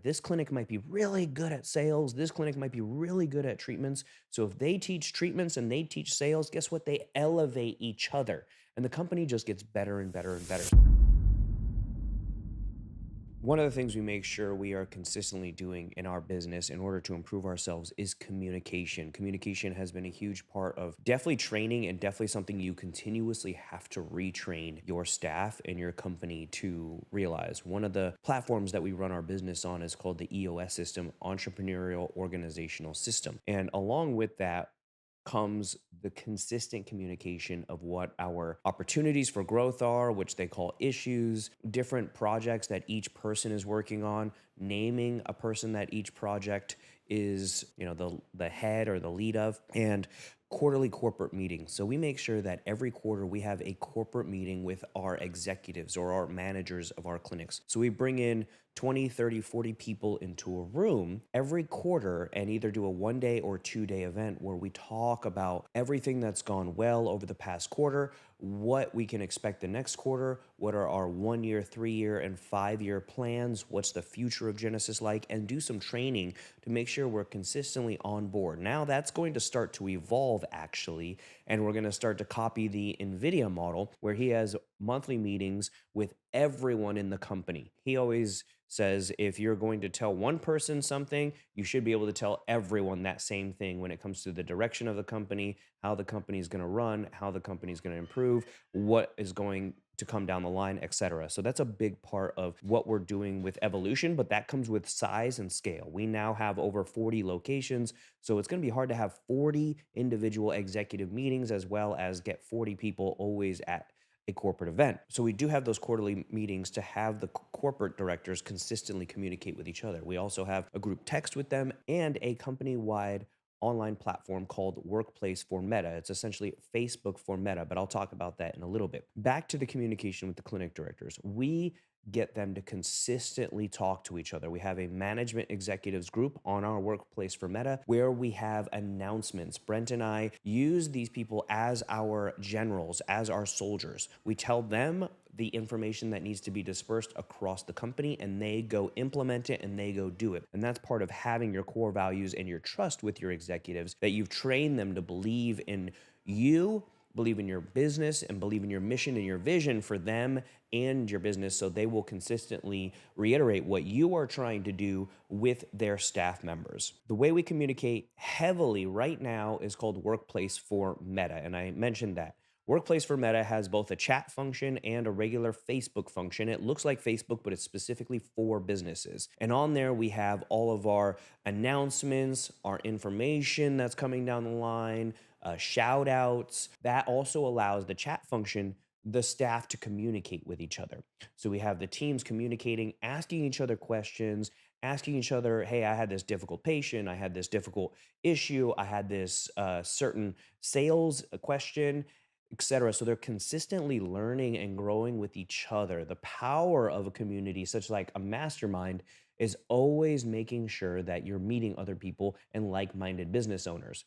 This clinic might be really good at sales. This clinic might be really good at treatments. So if they teach treatments and they teach sales, guess what? They elevate each other and the company just gets better and better and better. One of the things we make sure we are consistently doing in our business in order to improve ourselves is communication. Communication has been a huge part of definitely training and definitely something you continuously have to retrain your staff and your company to realize. One of the platforms that we run our business on is called the EOS system, Entrepreneurial Organizational System. And along with that, comes the consistent communication of what our opportunities for growth are, which they call issues, different projects that each person is working on, naming a person that each project is, the head or the lead of, and quarterly corporate meetings. So we make sure that every quarter we have a corporate meeting with our executives or our managers of our clinics. So we bring in 20, 30, 40 people into a room every quarter and either do a 1 day or 2 day event where we talk about everything that's gone well over the past quarter, what we can expect the next quarter, what are our 1 year, 3 year, and 5 year plans, what's the future of Genesis like, and do some training to make sure we're consistently on board. Now that's going to start to evolve actually, and we're going to start to copy the NVIDIA model where he has monthly meetings with everyone in the company. He always says if you're going to tell one person something, you should be able to tell everyone that same thing when it comes to the direction of the company, how the company is going to run, how the company is going to improve, what is going to come down the line, etc. So that's a big part of what we're doing with evolution, but that comes with size and scale. We now have over 40 locations, so it's going to be hard to have 40 individual executive meetings as well as get 40 people always at a corporate event. So we do have those quarterly meetings to have the corporate directors consistently communicate with each other. We also have a group text with them and a company-wide online platform called Workplace for Meta. It's essentially Facebook for Meta, but I'll talk about that in a little bit. Back to the communication with the clinic directors. We get them to consistently talk to each other. We have a management executives group on our Workplace for Meta where we have announcements. Brent and I use these people as our generals, as our soldiers. We tell them the information that needs to be dispersed across the company and they go implement it and they go do it. And that's part of having your core values and your trust with your executives, that you've trained them to believe in you, believe in your business, and believe in your mission and your vision for them and your business, so they will consistently reiterate what you are trying to do with their staff members. The way we communicate heavily right now is called Workplace for Meta, and I mentioned that. Workplace for Meta has both a chat function and a regular Facebook function. It looks like Facebook, but it's specifically for businesses. And on there, we have all of our announcements, our information that's coming down the line, shout outs. That also allows the chat function the staff to communicate with each other. So we have the teams communicating, asking each other questions, asking each other, hey, I had this difficult patient, I had this difficult issue, I had this certain sales question, etc. So they're consistently learning and growing with each other. The power of a community, such like a mastermind, is always making sure that you're meeting other people and like-minded business owners.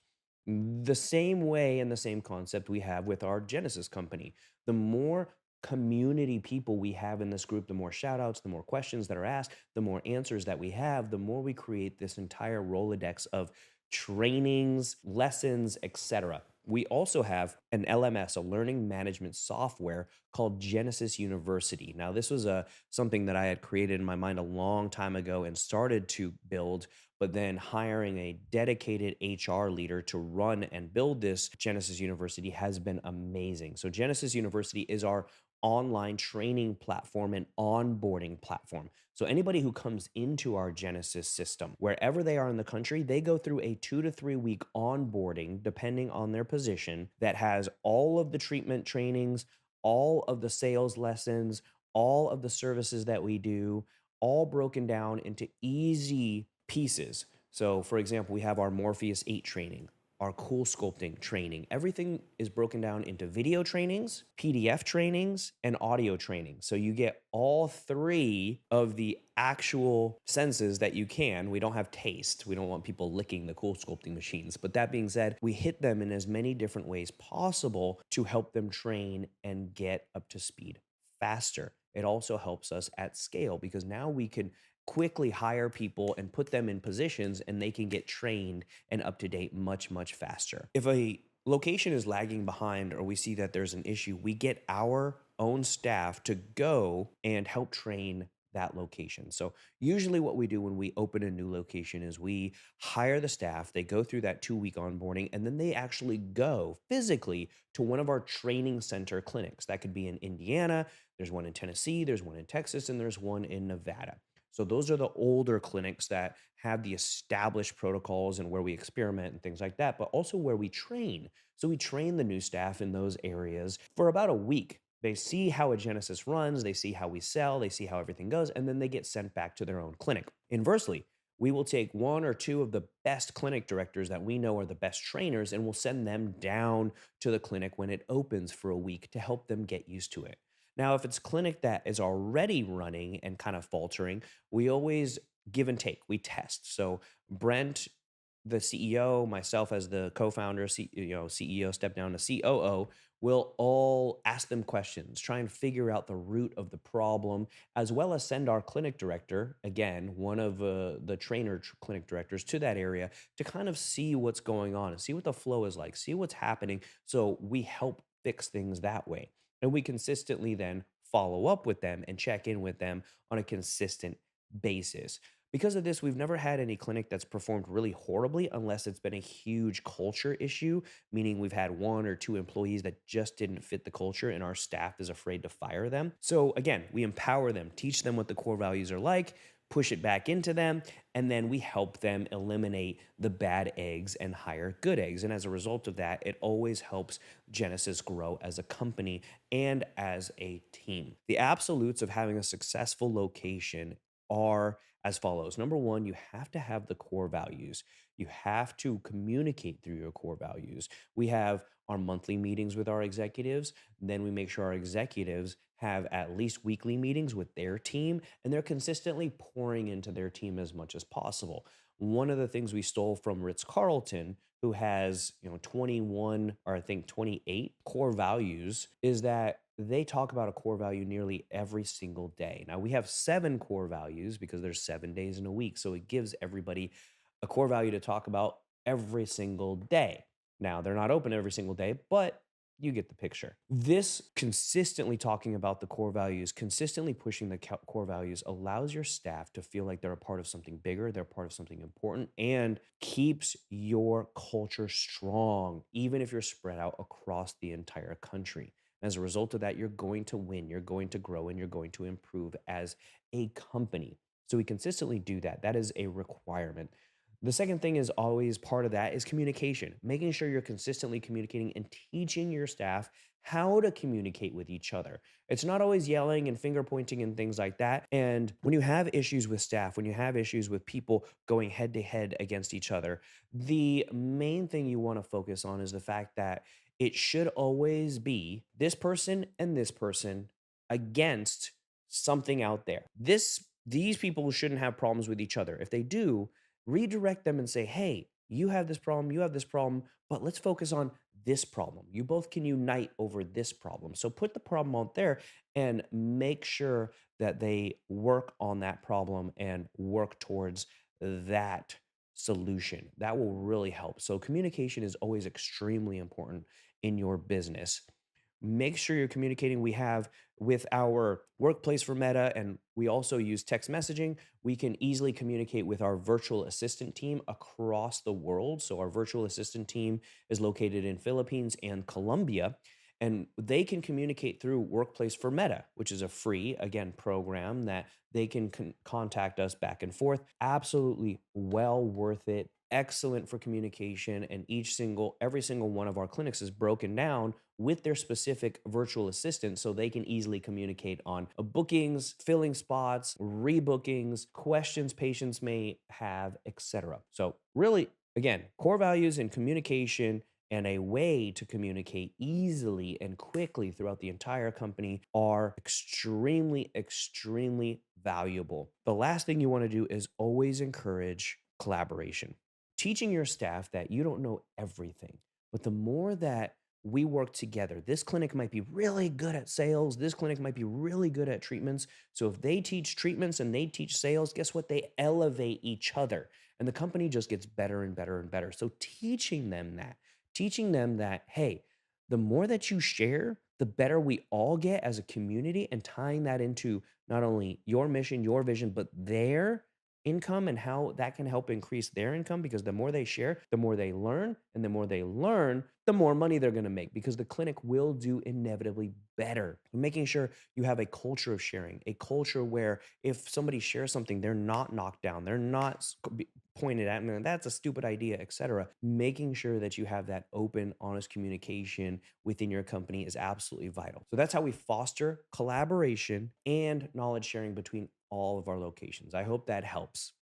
The same way and the same concept we have with our Genesis company. The more community people we have in this group, the more shout outs, the more questions that are asked, the more answers that we have, the more we create this entire Rolodex of trainings, lessons, etc. We also have an LMS, a learning management software called Genesis University. Now, this was something that I had created in my mind a long time ago and started to build, but then hiring a dedicated HR leader to run and build this Genesis University has been amazing. So Genesis University is our online training platform and onboarding platform. So anybody who comes into our Genesis system, wherever they are in the country, they go through a 2 to 3 week onboarding, depending on their position, that has all of the treatment trainings, all of the sales lessons, all of the services that we do, all broken down into easy pieces. So for example, we have our Morpheus 8 training, our cool sculpting training. Everything is broken down into video trainings, PDF trainings, and audio training. So you get all three of the actual senses that you can. We don't have taste. We don't want people licking the cool sculpting machines. But that being said, we hit them in as many different ways possible to help them train and get up to speed faster. It also helps us at scale because now we can quickly hire people and put them in positions, and they can get trained and up to date much, much faster. If a location is lagging behind or we see that there's an issue, we get our own staff to go and help train that location. So usually what we do when we open a new location is we hire the staff, they go through that 2-week onboarding, and then they actually go physically to one of our training center clinics. That could be in Indiana, there's one in Tennessee, there's one in Texas, and there's one in Nevada. So those are the older clinics that have the established protocols and where we experiment and things like that, but also where we train. So we train the new staff in those areas for about a week. They see how a Genesis runs, they see how we sell, they see how everything goes, and then they get sent back to their own clinic. Inversely, we will take one or two of the best clinic directors that we know are the best trainers, and we'll send them down to the clinic when it opens for a week to help them get used to it. Now, if it's a clinic that is already running and kind of faltering, we always give and take. We test. So Brent, the CEO, myself as the co-founder, CEO, step down to COO, will all ask them questions, try and figure out the root of the problem, as well as send our clinic director, again, one of the clinic directors, to that area to kind of see what's going on and see what the flow is like, see what's happening. So we help fix things that way. And we consistently then follow up with them and check in with them on a consistent basis. Because of this, we've never had any clinic that's performed really horribly unless it's been a huge culture issue, meaning we've had one or two employees that just didn't fit the culture and our staff is afraid to fire them. So again, we empower them, teach them what the core values are like, push it back into them, and then we help them eliminate the bad eggs and hire good eggs. And as a result of that, it always helps Genesis grow as a company and as a team. The absolutes of having a successful location are as follows. Number one, you have to have the core values. You have to communicate through your core values. We have our monthly meetings with our executives. Then we make sure our executives have at least weekly meetings with their team, and they're consistently pouring into their team as much as possible. One of the things we stole from Ritz Carlton, who has 21 or I think 28 core values, is that they talk about a core value nearly every single day. Now we have 7 core values because there's 7 days in a week. So it gives everybody a core value to talk about every single day. Now they're not open every single day, but you get the picture. This consistently talking about the core values, consistently pushing the core values allows your staff to feel like they're a part of something bigger, they're part of something important, and keeps your culture strong, even if you're spread out across the entire country. As a result of that, you're going to win, you're going to grow, and you're going to improve as a company. So we consistently do that. That is a requirement. The second thing is always part of that is communication, making sure you're consistently communicating and teaching your staff how to communicate with each other. It's not always yelling and finger pointing and things like that. And when you have issues with staff, when you have issues with people going head to head against each other, the main thing you want to focus on is the fact that it should always be this person and this person against something out there. These people shouldn't have problems with each other. If they do, redirect them and say, hey, you have this problem, but let's focus on this problem. You both can unite over this problem. So put the problem out there and make sure that they work on that problem and work towards that solution. That will really help. So communication is always extremely important in your business. Make sure you're communicating. We have with our workplace for Meta, and we also use text messaging. We can easily communicate with our virtual assistant team across the world. So our virtual assistant team is located in Philippines and Colombia, and they can communicate through Workplace for Meta, which is a free, again, program that they can contact us back and forth. Absolutely well worth it. Excellent for communication, and every single one of our clinics is broken down with their specific virtual assistant so they can easily communicate on bookings, filling spots, rebookings, questions patients may have, etc. So really, again, core values and communication and a way to communicate easily and quickly throughout the entire company are extremely, extremely valuable. The last thing you want to do is always encourage collaboration. Teaching your staff that you don't know everything, but the more that we work together. This clinic might be really good at sales. This clinic might be really good at treatments. So if they teach treatments and they teach sales, guess what? They elevate each other and the company just gets better and better and better. So teaching them that, hey, the more that you share, the better we all get as a community, and tying that into not only your mission, your vision, but their income and how that can help increase their income because the more they share, the more they learn, and the more they learn, the more money they're going to make because the clinic will do inevitably better. Making sure you have a culture of sharing, a culture where if somebody shares something, they're not knocked down, they're not pointed at, and that's a stupid idea, etc. Making sure that you have that open, honest communication within your company is absolutely vital. So that's how we foster collaboration and knowledge sharing between all of our locations. I hope that helps.